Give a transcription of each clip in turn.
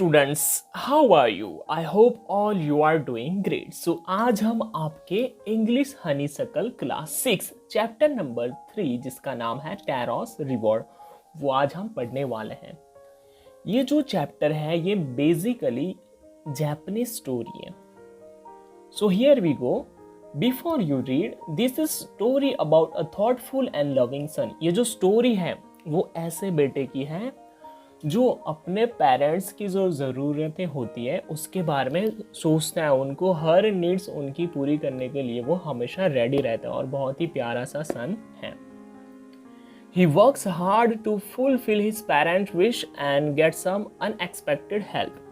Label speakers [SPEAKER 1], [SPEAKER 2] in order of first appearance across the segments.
[SPEAKER 1] Students, how are you? I hope all you are doing great. So आज हम आपके English honeysuckle class 6 chapter number 3 जिसका नाम है टैरोस रिवॉर्ड, वो आज हम पढ़ने वाले हैं। ये जो चैप्टर है ये बेसिकली जापानीज स्टोरी है। So here we go. Before you read, this is story about a thoughtful and loving son. ये जो स्टोरी है वो ऐसे बेटे की है जो अपने पेरेंट्स की जो ज़रूरतें होती है उसके बारे में सोचता है, उनको हर नीड्स उनकी पूरी करने के लिए वो हमेशा रेडी रहता है और बहुत ही प्यारा सा सन है। He works hard to fulfill his parents' wish and get some unexpected help.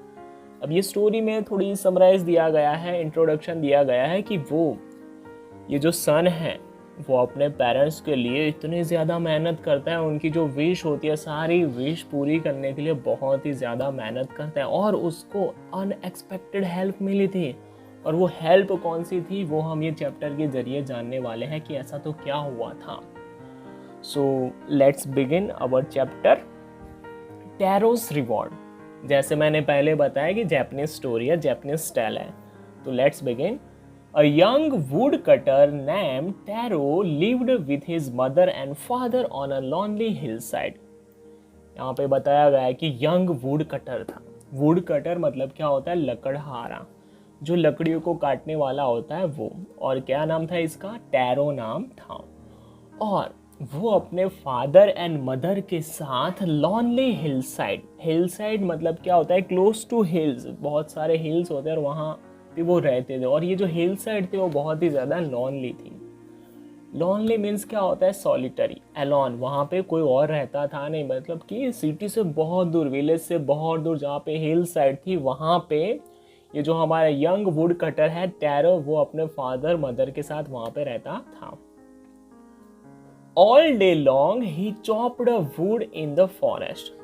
[SPEAKER 1] अब ये स्टोरी में थोड़ी समराइज दिया गया है, इंट्रोडक्शन दिया गया है कि ये जो सन है वो अपने पेरेंट्स के लिए इतनी ज़्यादा मेहनत करता है, उनकी जो विश होती है सारी विश पूरी करने के लिए बहुत ही ज़्यादा मेहनत करता है और उसको अनएक्सपेक्टेड हेल्प मिली थी। और वो हेल्प कौन सी थी वो हम ये चैप्टर के जरिए जानने वाले हैं कि ऐसा तो क्या हुआ था। So let's begin our chapter Taro's reward. जैसे मैंने पहले बताया कि जापानीज स्टोरी है, जापानीज स्टाइल है, तो let's begin. A young woodcutter named Taro lived with his mother and father on a lonely hillside. यहाँ पे बताया गया है कि यंग वुडकटर था। वुडकटर मतलब क्या होता है? लकड़हारा, जो लकड़ियों को काटने वाला होता है वो। और क्या नाम था इसका? टैरो नाम था। और वो अपने फादर एंड मदर के साथ लॉनली हिलसाइड, हिलसाइड मतलब क्या होता है? क्लोज टू हिल्स, बहुत सारे हिल्स होते हैं और वहाँ वो रहते थे। और ये जो हिल साइड थे वो बहुत ही ज़्यादा लॉनली थी। लॉनली मीन्स क्या होता है? Solitary, alone. वहाँ पे कोई और रहता था नहीं, मतलब कि सिटी से बहुत दूर, विलेज से बहुत दूर जहाँ पे हिल साइड थी वहाँ पे ये जो हमारा यंग वुड कटर है टैरो, वो अपने फादर मदर के साथ वहाँ पे रहता था। All day long he chopped would in the forest.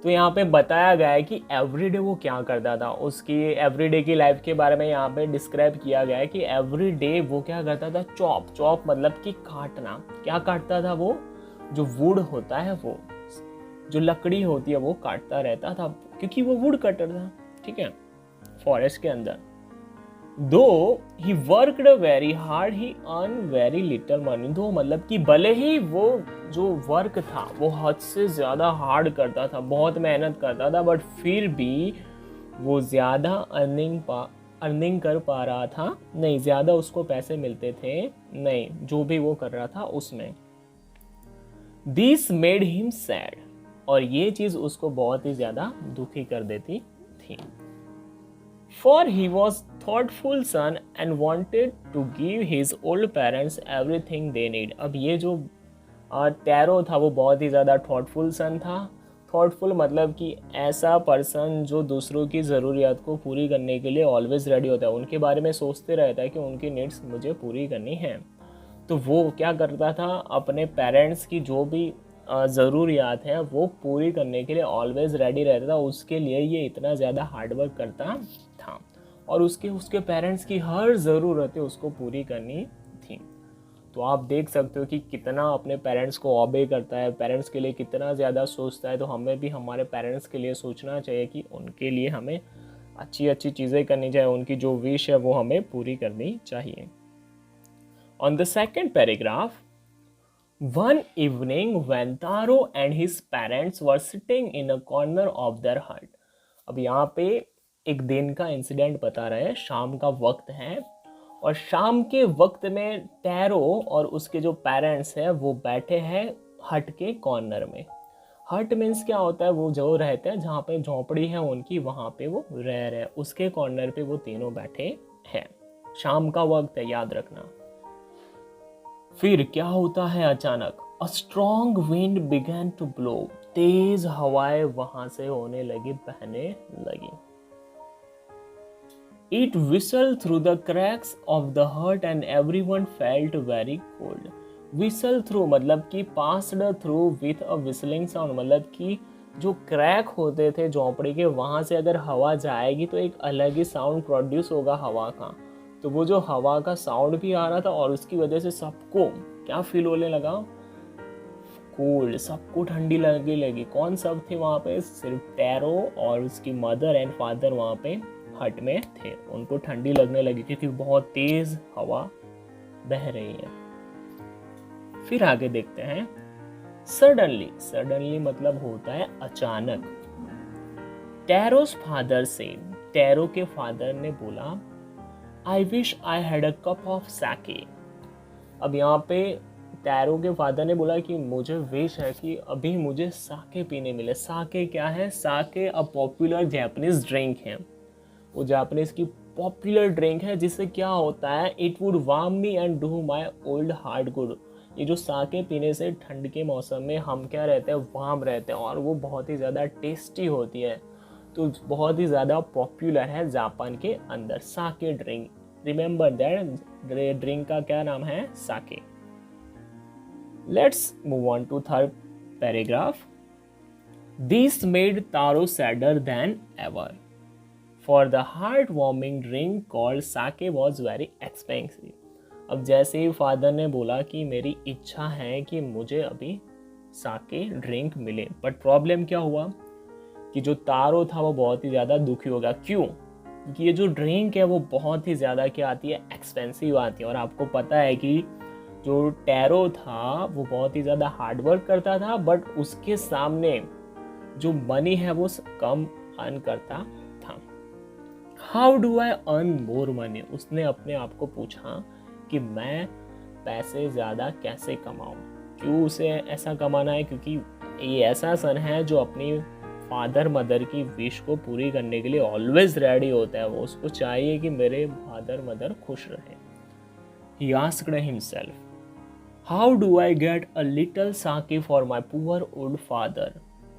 [SPEAKER 1] तो यहाँ पे बताया गया है कि एवरीडे वो क्या करता था, उसकी एवरीडे की लाइफ के बारे में यहाँ पे डिस्क्राइब किया गया है कि एवरीडे वो क्या करता था? चॉप, चॉप मतलब कि काटना। क्या काटता था वो? जो वुड होता है, वो जो लकड़ी होती है वो काटता रहता था, क्योंकि वो वुड कटर था, ठीक है, फॉरेस्ट के अंदर। दो he worked very hard he earn very little money. दो मतलब कि भले ही वो जो वर्क था वो हद से ज़्यादा हार्ड करता था, बहुत मेहनत करता था, बट फिर भी वो ज़्यादा अर्निंग कर पा रहा था नहीं, ज़्यादा उसको पैसे मिलते थे नहीं जो भी वो कर रहा था उसमें। दिस मेड हिम सैड, और ये चीज़ उसको बहुत ही ज़्यादा दुखी कर देती थी। For he was thoughtful son and wanted to give his old parents everything they need. अब ये जो टैरो था वो बहुत ही ज़्यादा थॉटफुल सन था। थॉटफुल मतलब कि ऐसा पर्सन जो दूसरों की ज़रूरियात को पूरी करने के लिए ऑलवेज रेडी होता है, उनके बारे में सोचते रहता है कि उनकी नीड्स मुझे पूरी करनी है। तो वो क्या करता था? अपने पेरेंट्स की जो भी ज़रूरियात है वो पूरी करने के लिए ऑलवेज रेडी रहता था। उसके लिए ये इतना ज़्यादा हार्डवर्क करता था और उसके पेरेंट्स की हर ज़रूरतें उसको पूरी करनी थी। तो आप देख सकते हो कि कितना अपने पेरेंट्स को ऑबे करता है, पेरेंट्स के लिए कितना ज़्यादा सोचता है। तो हमें भी हमारे पेरेंट्स के लिए सोचना चाहिए कि उनके लिए हमें अच्छी अच्छी चीज़ें करनी चाहिए, उनकी जो विश है वो हमें पूरी करनी चाहिए। On the second paragraph, one evening when Taro and his parents were sitting in a corner of their hut. अब यहाँ पे एक दिन का इंसिडेंट बता रहे हैं, शाम का वक्त है और शाम के वक्त में टैरो और उसके जो पेरेंट्स हैं वो बैठे हैं हट के कॉर्नर में। हट मीन्स क्या होता है? वो जो रहते हैं जहाँ पे झोपड़ी है उनकी, वहाँ पे वो रह रहे हैं, उसके कॉर्नर पे वो तीनों बैठे हैं। शाम का वक्त है, याद रखना। फिर क्या होता है? अचानक a strong wind began to blow, तेज हवाएं वहां से होने लगी, बहने लगी। It whistle through the cracks of the hut and everyone felt very cold. Whistle through मतलब कि passed through with a whistling sound, मतलब कि जो क्रैक होते थे झोंपड़ी के वहां से अगर हवा जाएगी तो एक अलग ही साउंड प्रोड्यूस होगा हवा का। तो वो जो हवा का साउंड भी आ रहा था और उसकी वजह से सबको क्या फील होने लगा? कोल्ड, सबको ठंडी लगने लगी। कौन सब थे वहाँ पे? सिर्फ टैरो और उसकी मदर एंड फादर वहाँ पे हट में थे। उनको ठंडी लगने लगी क्योंकि बहुत तेज हवा बह रही है। फिर आगे देखते हैं। सडनली, सडनली मतलब होता है अचानक। टैरोस फादर से, टैरो के फादर ने बोला, I wish I had a cup of sake. अब यहाँ पे टैरो के फादर ने बोला कि मुझे विश है कि अभी मुझे साके पीने मिले। साके क्या है? साके अ पॉपुलर जापानीज ड्रिंक है। वो जापानीज की पॉपुलर ड्रिंक है जिससे क्या होता है, it would warm me and do my old heart good. ये जो साके पीने से ठंड के मौसम में हम क्या रहते हैं, वार्म रहते हैं, और वो बहुत ही ज़्यादा टेस्टी होती है। तो बहुत ही ज़्यादा पॉपुलर है जापान के अंदर साके ड्रिंक। रिमेंबर दैट ड्रिंक का क्या नाम है? Sake. Let's move on to third paragraph. This made Taro sadder than ever, for the heart-warming drink called sake was very expensive। अब जैसे ही फादर ने बोला कि मेरी इच्छा है कि मुझे अभी साके ड्रिंक मिले, बट प्रॉब्लम क्या हुआ कि जो तारो था वो बहुत ही ज़्यादा दुखी हो गया। क्यों? क्योंकि ये जो ड्रिंक है वो बहुत ही ज़्यादा क्या आती है, एक्सपेंसिव आती है। और आपको पता है कि जो टैरो था वो बहुत ही ज़्यादा हार्डवर्क करता था, बट उसके सामने जो मनी है वो कम अर्न करता था। How do I earn more money? उसने अपने आप को पूछा कि मैं पैसे ज़्यादा कैसे कमाऊँ। क्यों उसे ऐसा कमाना है? क्योंकि ये ऐसा सन है जो अपनी फादर मदर की विश को पूरी करने के लिए ऑलवेज रेडी होता है। वो उसको चाहिए कि मेरे फादर मदर खुश रहे। He asked himself, how do I get a little sake for my poor old father?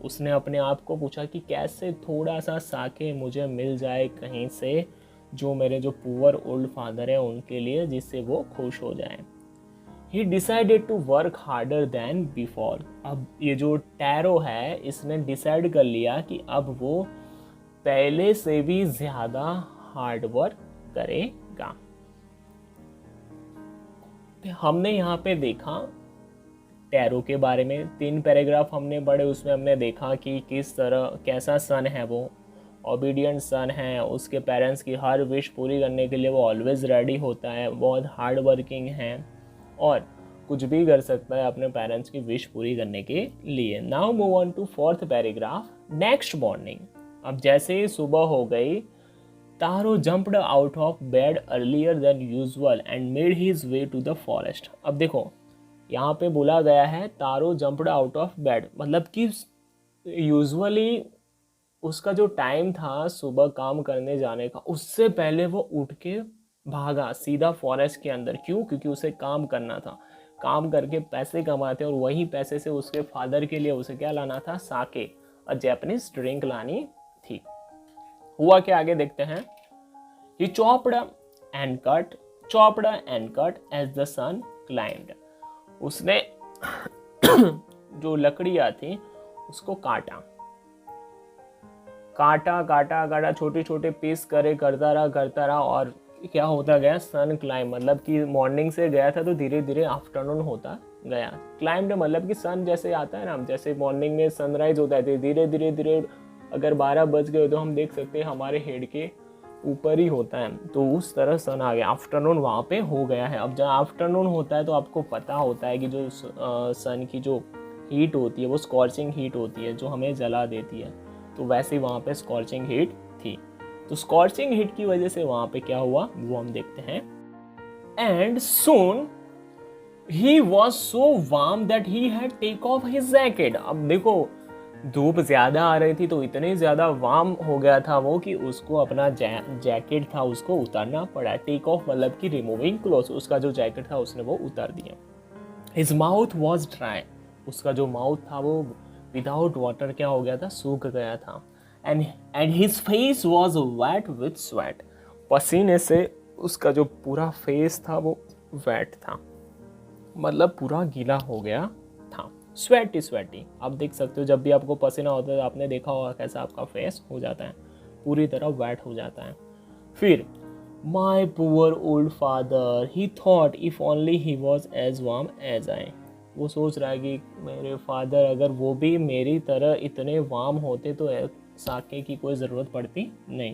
[SPEAKER 1] उसने अपने आप को पूछा कि कैसे थोड़ा सा साके मुझे मिल जाए कहीं से, जो मेरे जो पुअर ओल्ड फादर है उनके लिए, जिससे वो खुश हो जाए। He decided to work harder than before। अब ये जो टैरो है इसने डिसाइड कर लिया कि अब वो पहले से भी ज़्यादा हार्ड वर्क करेगा। हमने यहाँ पे देखा टैरो के बारे में 3 पैराग्राफ हमने पढ़े। उसमें हमने देखा कि किस तरह कैसा सन है, वो ओबीडियंट सन है, उसके पेरेंट्स की हर विश पूरी करने के लिए वो ऑलवेज रेडी होता है, बहुत हार्ड वर्किंग है और कुछ भी कर सकता है अपने पेरेंट्स की विश पूरी करने के लिए। Now move on to 4th paragraph. Next morning, अब जैसे ही सुबह हो गई, Taro jumped out of bed earlier than usual and made his way to the forest. अब देखो यहाँ पे बोला गया है Taro jumped out of bed, मतलब कि यूजुअली उसका जो टाइम था सुबह काम करने जाने का, उससे पहले वो उठ के भागा सीधा फॉरेस्ट के अंदर। क्यों? क्योंकि उसे काम करना था, काम करके पैसे कमाते और वही पैसे से उसके फादर के लिए उसे क्या लाना था? साके, अ जापानीज ड्रिंक लानी थी। हुआ क्या आगे देखते हैं। He chopped and cut as the sun climbed। उसने जो लकड़ियाँ थी उसको काटा, छोटे छोटे पीस करता रहा और क्या होता गया? सन क्लाइम, मतलब कि मॉर्निंग से गया था तो धीरे धीरे आफ्टरनून होता गया। क्लाइम्ड मतलब कि सन जैसे आता है ना, जैसे मॉर्निंग में सनराइज होता है, धीरे धीरे अगर 12 बज गए तो हम देख सकते हैं हमारे हेड के ऊपर ही होता है, तो उस तरह सन आ गया, आफ्टरनून वहाँ पे हो गया है। अब जब आफ्टरनून होता है तो आपको पता होता है कि जो सन की जो हीट होती है वो स्कॉर्चिंग हीट होती है जो हमें जला देती है, तो वैसे ही वहाँ पे स्कॉर्चिंग हीट थी। तो स्कॉर्चिंग हीट की वजह से वहाँ पे क्या हुआ वो हम देखते हैं। And soon he was so warm that he had take off his jacket. अब देखो धूप ज़्यादा आ रही थी तो इतने ज़्यादा वार्म हो गया था वो कि उसको अपना जैकेट था उसको उतारना पड़ा। टेक ऑफ मतलब कि रिमूविंग क्लोथ, उसका जो जैकेट था उसने वो उतार दिया। हिज माउथ वॉज ड्राई, उसका जो माउथ था वो विदाउट वाटर क्या हो गया था? सूख गया था। And his face was wet with sweat, पसीने से उसका जो पूरा फेस था वो वेट था, मतलब पूरा गीला हो गया था। स्वेटी आप देख सकते हो, जब भी आपको पसीना होता है आपने देखा होगा कैसा आपका फेस हो जाता है, पूरी तरह वेट हो जाता है। फिर my poor old father he thought if only he was as warm as I. वो सोच रहा है कि मेरे फादर अगर वो भी मेरी तरह इतने वार्म होते तो साके की कोई ज़रूरत पड़ती नहीं,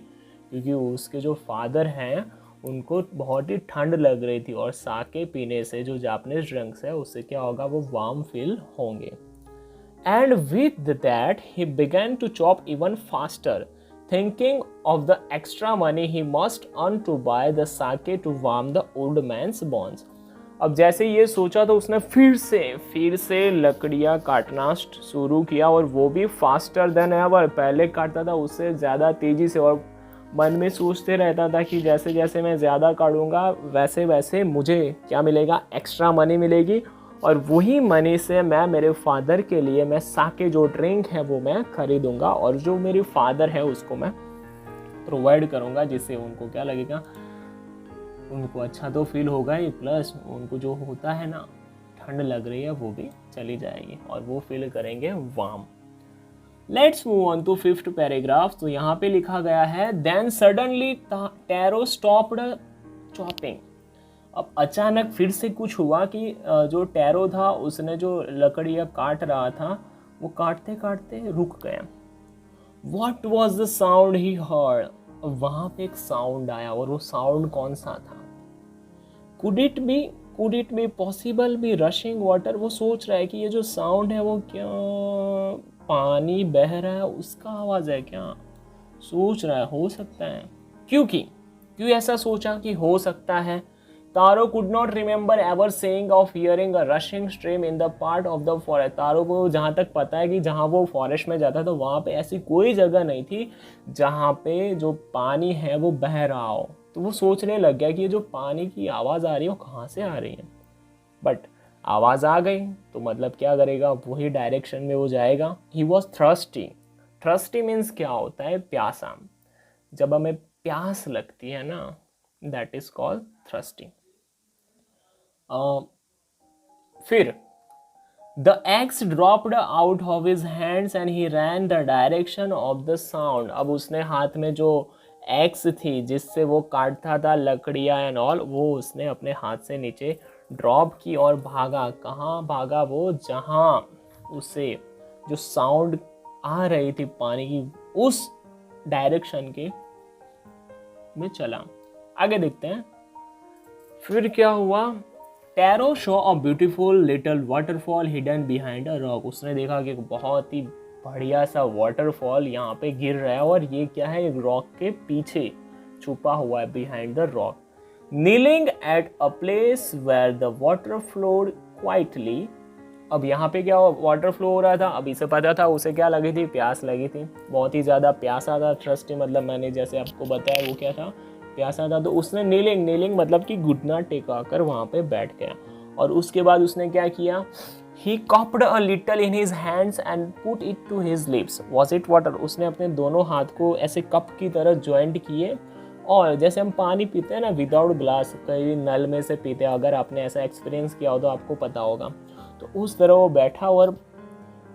[SPEAKER 1] क्योंकि उसके जो फादर हैं उनको बहुत ही ठंड लग रही थी और साके पीने से जो जापानीज ड्रिंक्स है उससे क्या होगा, वो वार्म फील होंगे. And with that, he began to chop even faster, thinking of the extra money he must earn to buy the sake to warm the old man's bones. अब जैसे ये सोचा तो उसने फिर से लकड़ियाँ काटना शुरू किया, और वो भी फास्टर देन एवर. पहले काटता था उससे ज़्यादा तेज़ी से, और मन में सोचते रहता था कि जैसे जैसे मैं ज़्यादा काटूंगा वैसे वैसे मुझे क्या मिलेगा, एक्स्ट्रा मनी मिलेगी, और वही मनी से मैं मेरे फादर के लिए मैं साके जो ड्रिंक है वो मैं खरीदूंगा, और जो मेरे फादर है उसको मैं प्रोवाइड करूंगा, जिससे उनको क्या लगेगा, उनको अच्छा तो फील होगा ही, प्लस उनको जो होता है ना ठंड लग रही है वो भी चली जाएगी और वो फील करेंगे warm. Let's move on to 5th paragraph. तो यहाँ पे लिखा गया है, then suddenly Taro stopped chopping. अब अचानक फिर से कुछ हुआ कि जो टैरो था उसने जो लकड़ियाँ काट रहा था वो काटते काटते रुक गया. What was the sound he heard? वहाँ पे एक साउंड आया, और वो साउंड कौन सा था? Could it be possible be rushing water? वो सोच रहा है कि ये जो साउंड है वो क्या पानी बह रहा है उसका आवाज़ है क्या? सोच रहा है हो सकता है. क्यों ऐसा सोचा कि हो सकता है? तारो could not remember ever saying of hearing a rushing stream in the part of the forest. तारो को जहाँ तक पता है कि जहाँ वो फॉरेस्ट में जाता था वहाँ पे ऐसी कोई जगह नहीं थी जहाँ पे जो पानी है वो बह रहा हो. तो वो सोचने लग गया कि ये जो पानी की आवाज़ आ रही है वो कहाँ से आ रही है. बट आवाज़ आ गई तो मतलब क्या करेगा, वही डायरेक्शन में वो जाएगा. ही वॉज थ्रस्टी मीन्स क्या होता है, प्यासा. जब हमें प्यास लगती है ना, दैट इज कॉल्ड थ्रस्टिंग. फिर the x dropped out of his hands and he rain the direction of the sound. अब उसने हाथ में जो एक्स थी जिससे वो काटता था लकड़ियाँ एंड ऑल, वो उसने अपने हाथ से नीचे ड्रॉप की और भागा. कहाँ भागा वो, जहाँ उसे जो साउंड आ रही थी पानी की उस डायरेक्शन के में चला. आगे देखते हैं फिर क्या हुआ. Tarot show a beautiful little waterfall hidden behind a rock. उसने देखा कि बहुत ही बढ़िया सा वाटरफॉल यहाँ पे गिर रहा है, और ये क्या है, एक रॉक के पीछे छुपा हुआ है, behind the rock. Kneeling at a place where the water flowed quietly. अब यहाँ पे क्या वाटर फ्लो हो रहा था, अभी से पता था उसे क्या लगी थी, प्यास लगी थी, बहुत ही ज़्यादा प्यासा था. थ्रस्टी मतलब मैंने जैसे आपको बताया वो क्या था, प्यासा था. तो उसने नीलिंग मतलब कि घुटना टेका कर वहाँ पे बैठ गया. और उसके बाद उसने क्या किया, he cupped a little in his hands and put it to his lips. Was it water? उसने अपने दोनों हाथ को ऐसे कप की तरह ज्वाइंट किए, और जैसे हम पानी पीते हैं ना विदाउट ग्लास, कहीं नल में से पीते हैं, अगर आपने ऐसा एक्सपीरियंस किया हो तो आपको पता होगा. तो उस तरह वो बैठा और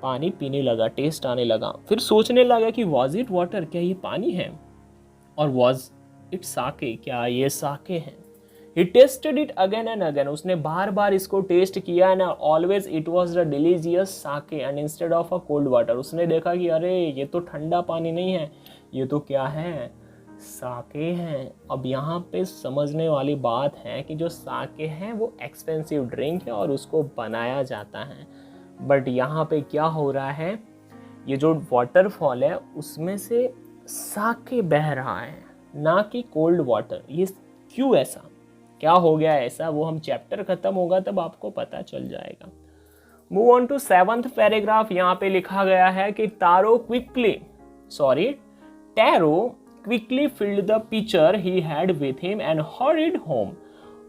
[SPEAKER 1] पानी पीने लगा, टेस्ट आने लगा. फिर सोचने लगा कि वॉज इट वाटर, क्या ये पानी है, और वॉज इट साके, क्या ये साके हैं. He tasted it again and again. उसने बार बार इसको टेस्ट किया and always it was the delicious sake and instead of a cold water. उसने देखा कि अरे ये तो ठंडा पानी नहीं है, ये तो क्या है, साके हैं. अब यहाँ पे समझने वाली बात है कि जो साके हैं वो एक्सपेंसिव ड्रिंक है और उसको बनाया जाता है. बट यहाँ पे क्या हो रहा है, ये जो वाटरफॉल है उसमें से साके बह रहा है, ना कि कोल्ड वाटर. ये क्यों ऐसा, क्या हो गया ऐसा, वो हम चैप्टर खत्म होगा तब आपको पता चल जाएगा. Move on to 7th paragraph. यहाँ पे लिखा गया है कि Taro quickly filled the pitcher he had with him and hurried home.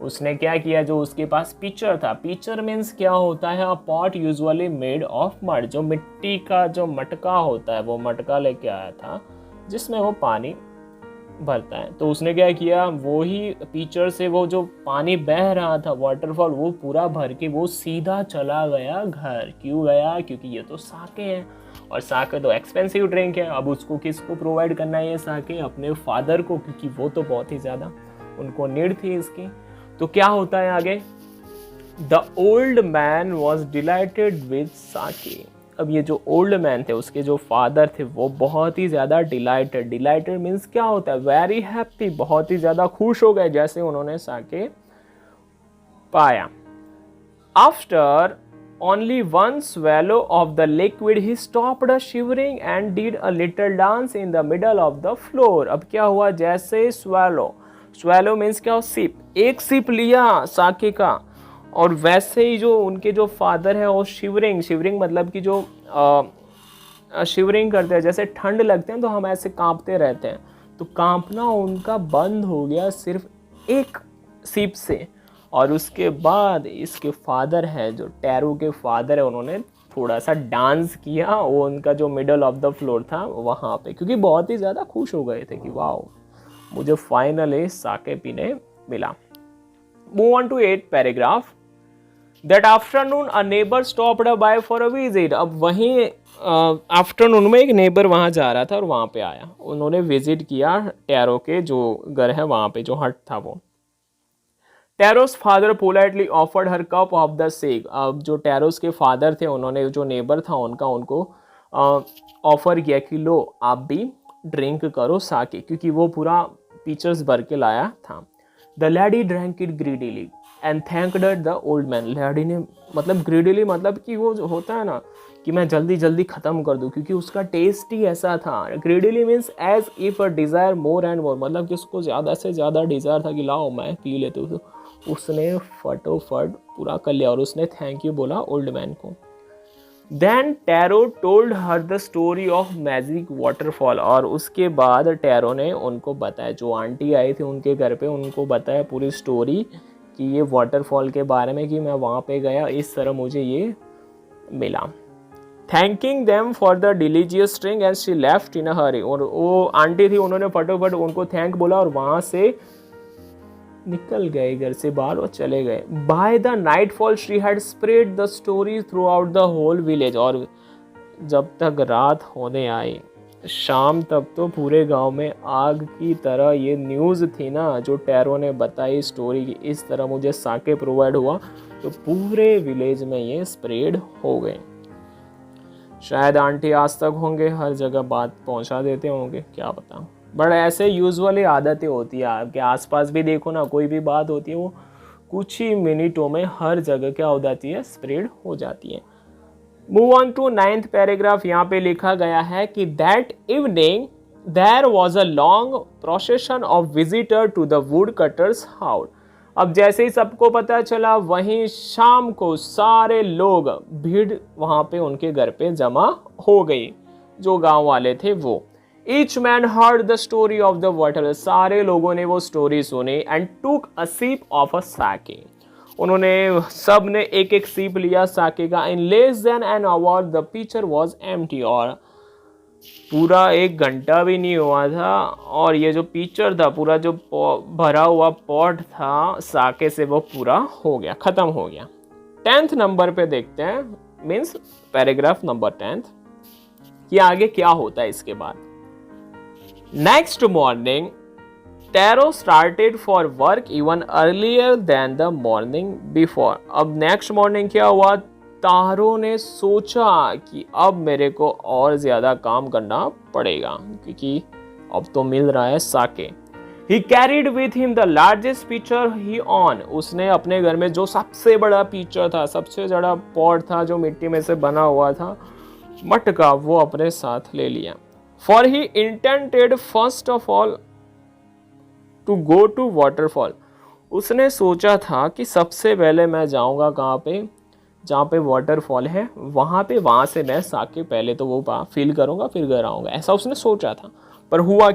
[SPEAKER 1] उसने क्या किया, जो उसके पास पिचर था, पिचर मीन्स क्या होता है, a pot usually made of mud. जो मिट्टी का जो मटका होता है वो मटका लेके आया था जिसमें वो पानी भरता है. तो उसने क्या किया, वो ही पिचर से वो जो पानी बह रहा था वाटरफॉल वो पूरा भर के वो सीधा चला गया घर. क्यों गया, क्योंकि ये तो साके हैं और साके तो एक्सपेंसिव ड्रिंक है. अब उसको किसको प्रोवाइड करना है ये साके, अपने फादर को, क्योंकि वो तो बहुत ही ज़्यादा उनको नीड थी इसकी. तो क्या होता है आगे, the old man was delighted with sake. अब ये जो ओल्ड मैन थे, उसके जो फादर थे, वो बहुत ही ज़्यादा डिलाइटेड, डिलाइटेड मीन्स क्या होता है, वेरी हैप्पी, बहुत ही ज़्यादा खुश हो गए जैसे उन्होंने साके पाया। After only one swallow of the liquid he stopped shivering and did a little dance in the middle of the floor। अब क्या हुआ, जैसे swallow means क्या, सिप, एक सिप लिया साके का, और वैसे ही जो उनके जो फादर है वो शिवरिंग मतलब कि जो शिवरिंग करते हैं, जैसे ठंड लगते हैं तो हम ऐसे कांपते रहते हैं, तो कांपना उनका बंद हो गया सिर्फ एक सिप से। और उसके बाद इसके फादर है, जो टैरो के फादर है, उन्होंने थोड़ा सा डांस किया, वो उनका जो मिडल ऑफ द फ्लोर था वहाँ पे, क्योंकि बहुत ही ज़्यादा खुश हो गए थे कि वाह, मुझे फाइनली साके पीने मिला। Move on to 8th paragraph. That afternoon a neighbour stopped by for a visit. अब वहीं आफ्टरनून में एक नेबर वहाँ जा रहा था और वहाँ पे आया, उन्होंने विजिट किया टैरो के जो घर है वहाँ पे, जो हट था वो। Taro's father politely offered her cup of the sake. अब जो टेरोस के फादर थे, उन्होंने जो नेबर था उनका, उनको ऑफर किया कि लो आप भी ड्रिंक करो साके, क्योंकि वो पूरा पीचर्स भर के लाया था। The lady drank it greedily and thanked the old man. Lady ने मतलब ग्रीडीली मतलब कि वो जो होता है ना कि मैं जल्दी जल्दी ख़त्म कर दूं, क्योंकि उसका टेस्ट ही ऐसा था। Greedily means as if a desire more and more, मतलब कि उसको ज़्यादा से ज़्यादा डिज़ायर था कि लाओ मैं पी लेते हूँ। उसने फटोफट पूरा कर लिया और उसने थैंक यू बोला ओल्ड मैन को। Then Taro told her the story of magic waterfall. और उसके बाद टैरो ने उनको बताया, जो आंटी आई थी उनके घर पे, उनको बताया पूरी स्टोरी कि ये वाटरफॉल के बारे में, कि मैं वहाँ पे गया, इस तरह मुझे ये मिला। Thanking them for the delicious drink and she left in a hurry. और वो आंटी थी, उन्होंने फटोफट उनको थैंक बोला और वहाँ से निकल गए घर से बाहर और चले गए। By the nightfall she had spread the story throughout the whole village. और जब तक रात होने आई, शाम तक तो पूरे गांव में आग की तरह ये न्यूज़ थी ना, जो टैरो ने बताई स्टोरी की, इस तरह मुझे साके प्रोवाइड हुआ, तो पूरे विलेज में ये स्प्रेड हो गए। शायद आंटी आज तक होंगे, हर जगह बात पहुंचा देते होंगे, क्या पता। बट ऐसे यूजुअली आदतें होती है, आपके आसपास भी देखो ना, कोई भी बात होती है वो कुछ ही मिनटों में हर जगह क्या हो जाती है, स्प्रेड हो जाती है। Move on to 9th paragraph. यहाँ पे लिखा गया है कि that evening there was a long procession of visitor to the woodcutter's house. अब जैसे ही सबको पता चला, वहीं शाम को सारे लोग, भीड़ वहाँ पे उनके घर पे जमा हो गई, जो गांव वाले थे वो। Each man heard the story of the water। सारे लोगों ने वो स्टोरी सुनी। एंड टूक अ सीप ऑफ अ साके। उन्होंने सब ने एक एक सीप लिया साके का। In less than an hour the pitcher was empty. और पूरा 1 घंटा भी नहीं हुआ था और ये जो पिचर था, पूरा जो भरा हुआ पॉट था साके से, वो पूरा हो गया, ख़त्म हो गया। 10th नंबर पे देखते हैं, मीन्स पैराग्राफ नंबर 10th, कि आगे क्या होता है इसके बाद। Next morning, Taro started for work even earlier than the morning before। अब next morning क्या हुआ, तारो ने सोचा कि अब मेरे को और ज़्यादा काम करना पड़ेगा, क्योंकि अब तो मिल रहा है साके। He carried with him the largest pitcher he owned। उसने अपने घर में जो सबसे बड़ा पिचर था, सबसे बड़ा पॉट था जो मिट्टी में से बना हुआ था, मटका, वो अपने साथ ले लिया। For he intended first of all to go to waterfall। उसने सोचा था कि सबसे पहले मैं जाऊंगा कहाँ पे, जहाँ पे वाटरफॉल है वहाँ से मैं साके पहले तो वो फील करूंगा, फिर घर आऊंगा, ऐसा उसने सोचा था। पर हुआ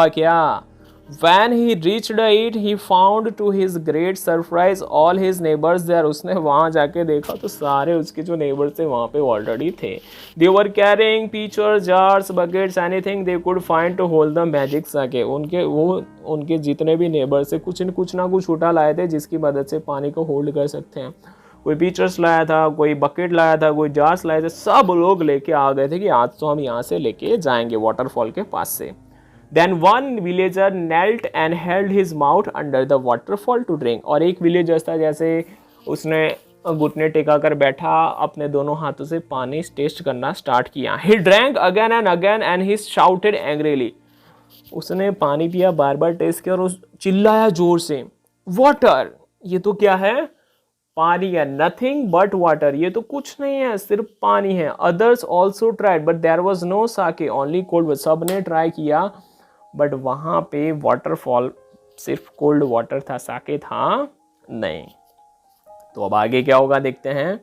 [SPEAKER 1] क्या, When he reached it, he found to his great surprise all his neighbors there। उसने वहाँ जाके देखा तो सारे उसके जो neighbors थे वहाँ पे ऑलरेडी थे। They were carrying pitchers, jars, buckets, anything they could find to hold the magic sake। उनके जितने भी neighbors थे कुछ ना कुछ उठा लाए थे जिसकी मदद से पानी को होल्ड कर सकते हैं। कोई pitchers लाया था, कोई बकेट लाया था, कोई jars लाए थे, सब लोग लेके आ गए थे कि आज तो हम यहाँ से लेके जाएंगे वाटरफॉल के पास से। Then one villager knelt and held his mouth under the waterfall to drink, और एक विलेजर था जैसे उसने घुटने टेका कर बैठा, अपने दोनों हाथों से पानी टेस्ट करना स्टार्ट किया। He drank again and he shouted angrily, उसने पानी पिया, बार बार टेस्ट किया और चिल्लाया जोर से, वाटर, ये तो क्या है, पानी है, नथिंग बट वाटर, ये तो कुछ नहीं है, सिर्फ पानी है। Others also tried but there was no sake only cold, सब ने ट्राई किया बट वहां पे वाटरफॉल सिर्फ कोल्ड वाटर था, साके था नहीं। तो अब आगे क्या होगा देखते हैं।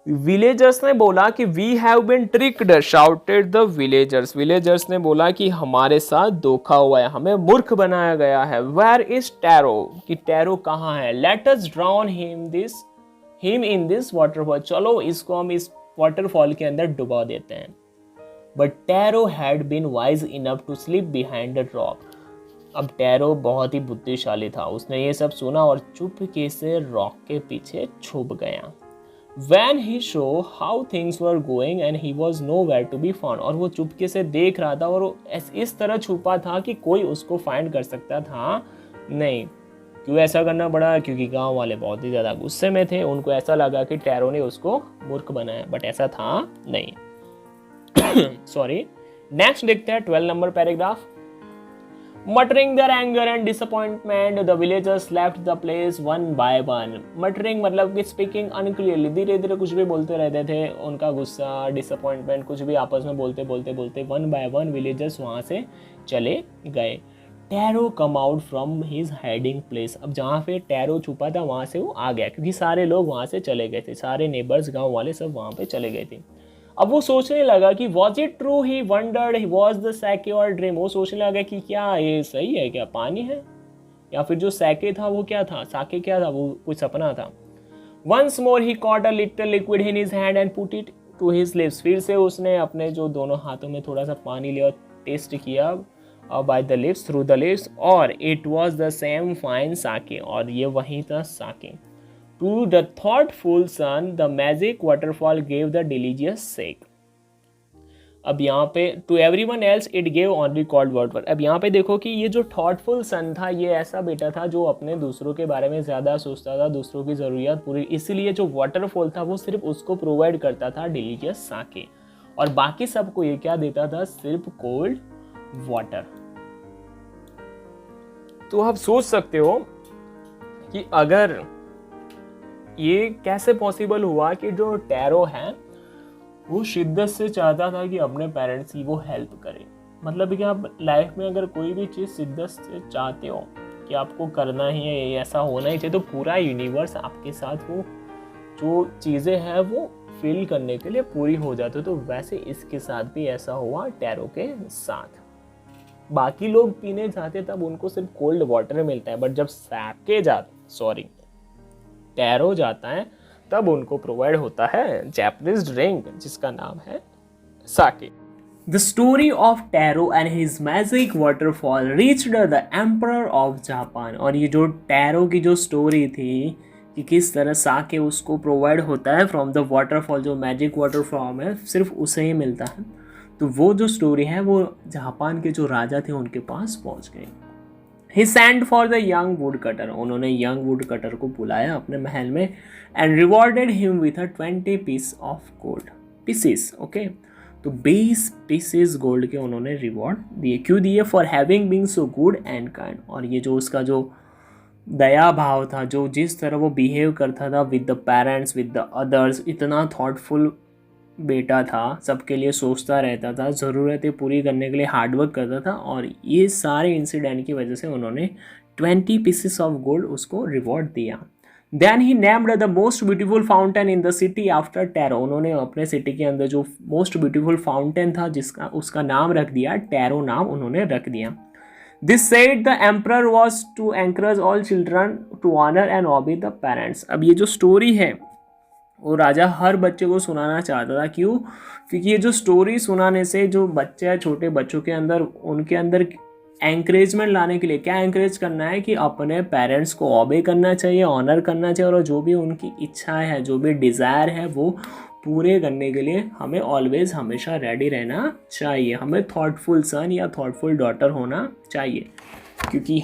[SPEAKER 1] विलेजर्स ने बोला कि we have been tricked, shouted the villagers, villagers ने बोला कि हमारे साथ धोखा हुआ है, हमें मूर्ख बनाया गया है। वेयर इज टैरो, कि टैरो कहाँ है। Let us drown him in this waterfall, चलो इसको हम इस वाटरफॉल के अंदर डुबा देते हैं। But Taro had been wise enough to sleep behind the rock, अब टैरो बहुत ही बुद्धिशाली था, उसने ये सब सुना और चुपके से रॉक के पीछे छुप गया। When he saw how things were going and he was nowhere to be found, और वो चुपके से देख रहा था और इस तरह छुपा था कि कोई उसको फाइंड कर सकता था नहीं। क्यों ऐसा करना पड़ा, क्योंकि गांव वाले बहुत ही ज़्यादा गुस्से में थे, उनको ऐसा लगा कि टैरो ने उसको मूर्ख बनाया, बट ऐसा था नहीं। सॉरी, नेक्स्ट देखते हैं 12 number paragraph. Muttering their anger and disappointment, the villagers left the place one by one. Muttering मतलब कि speaking unclearly, धीरे धीरे कुछ भी बोलते रहते थे, उनका गुस्सा, disappointment, कुछ भी आपस में बोलते बोलते बोलते one by one villagers वहाँ से चले गए। Tarot come out from his hiding place, अब जहाँ पे टैरो छुपा था वहाँ से वो आ गया, क्योंकि सारे लोग वहाँ से चले गए थे, सारे नेबर्स गाँव वाले सब वहाँ पे चले गए थे। अब वो सोचने लगा कि was it true, he wondered he was the sake or dream, वो सोचने लगा कि क्या ये सही है, क्या पानी है, या फिर जो सैके था वो क्या था, साके क्या था, वो कुछ सपना था। Once more he caught a little liquid in his hand and put it to his lips, फिर से उसने अपने जो दोनों हाथों में थोड़ा सा पानी लिया और टेस्ट किया by the lips, through the lips, और it was the same fine sake, और ये वही था साके। To the thoughtful son, the magic waterfall gave the delicious shake. अब यहाँ पे to everyone else it gave only cold water. अब यहाँ पे देखो कि ये जो thoughtful son था, ये ऐसा बेटा था जो अपने दूसरों के बारे में ज़्यादा सोचता था, दूसरों की ज़रूरियात पूरी, इसीलिए जो वाटरफॉल था वो सिर्फ उसको प्रोवाइड करता था डिलीशियस साके, और बाकी सबको ये क्या देता था, सिर्फ कोल्ड वाटर। तो आप सोच सकते हो कि अगर ये कैसे पॉसिबल हुआ कि जो टैरो है वो शिद्दत से चाहता था कि अपने पेरेंट्स की वो हेल्प करे। मतलब कि आप लाइफ में अगर कोई भी चीज़ शिद्दत से चाहते हो कि आपको करना ही है, ऐसा होना ही चाहिए, तो पूरा यूनिवर्स आपके साथ वो जो चीज़ें हैं वो फिल करने के लिए पूरी हो जाती। तो वैसे इसके साथ भी ऐसा हुआ टैरो के साथ। बाकी लोग पीने जाते तब उनको सिर्फ कोल्ड वाटर मिलता है, बट जब टैरो जाता है तब उनको प्रोवाइड होता है जापानीज ड्रिंक जिसका नाम है sake. The story of Taro and his magic waterfall reached the emperor of Japan, और ये जो टैरो की जो स्टोरी थी कि किस तरह साके उसको प्रोवाइड होता है फ्रॉम द वाटरफॉल, जो मैजिक वाटरफॉल है सिर्फ उसे ही मिलता है, तो वो जो स्टोरी है वो जापान के जो राजा थे उनके पास पहुंच गई। He sent for the young woodcutter, उन्होंने यंग वुड कटर को बुलाया अपने महल में, and rewarded him with a 20 piece of gold pieces, okay? तो 20 pieces गोल्ड के उन्होंने रिवॉर्ड दिए। क्यों दिए? For having being so good and kind, और ये जो उसका जो दया भाव था, जो जिस तरह वो बिहेव करता था with the parents, with the others, इतना थॉटफुल बेटा था, सबके लिए सोचता रहता था, ज़रूरतें पूरी करने के लिए हार्डवर्क करता था, और ये सारे इंसिडेंट की वजह से उन्होंने 20 पीसेस ऑफ गोल्ड उसको रिवॉर्ड दिया। Then he named the most beautiful fountain in the city after Taro, उन्होंने अपने सिटी के अंदर जो मोस्ट ब्यूटीफुल फाउंटेन था जिसका उसका नाम रख दिया टैरो, नाम उन्होंने रख दिया। This said the emperor was to encourage all children to honour and obey the parents. अब ये जो स्टोरी है वो राजा हर बच्चे को सुनाना चाहता था। क्यों? क्योंकि ये जो स्टोरी सुनाने से जो बच्चे हैं, छोटे बच्चों के अंदर, उनके अंदर एंकरेजमेंट लाने के लिए क्या एंकरेज करना है कि अपने पेरेंट्स को ओबे करना चाहिए, ऑनर करना चाहिए, और जो भी उनकी इच्छा है, जो भी डिज़ायर है वो पूरे करने के लिए हमें ऑलवेज हमेशा रेडी रहना चाहिए। हमें थॉटफुल सन या थॉटफुल डॉटर होना चाहिए, क्योंकि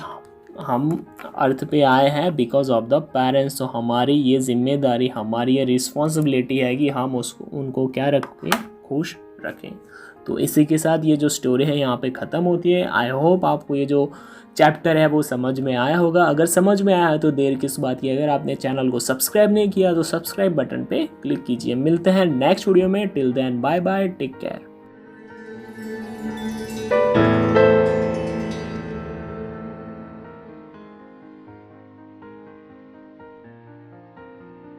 [SPEAKER 1] हम अर्थ पे आए हैं बिकॉज ऑफ द पेरेंट्स। तो हमारी ये जिम्मेदारी, हमारी ये रिस्पॉन्सिबिलिटी है कि हम उनको क्या रखें, खुश रखें। तो इसी के साथ ये जो स्टोरी है यहाँ पे ख़त्म होती है। आई होप आपको ये जो चैप्टर है वो समझ में आया होगा। अगर समझ में आया है तो देर किस बात की, अगर आपने चैनल को सब्सक्राइब नहीं किया तो सब्सक्राइब बटन पे क्लिक कीजिए। मिलते हैं नेक्स्ट वीडियो में। Till then bye bye, take care.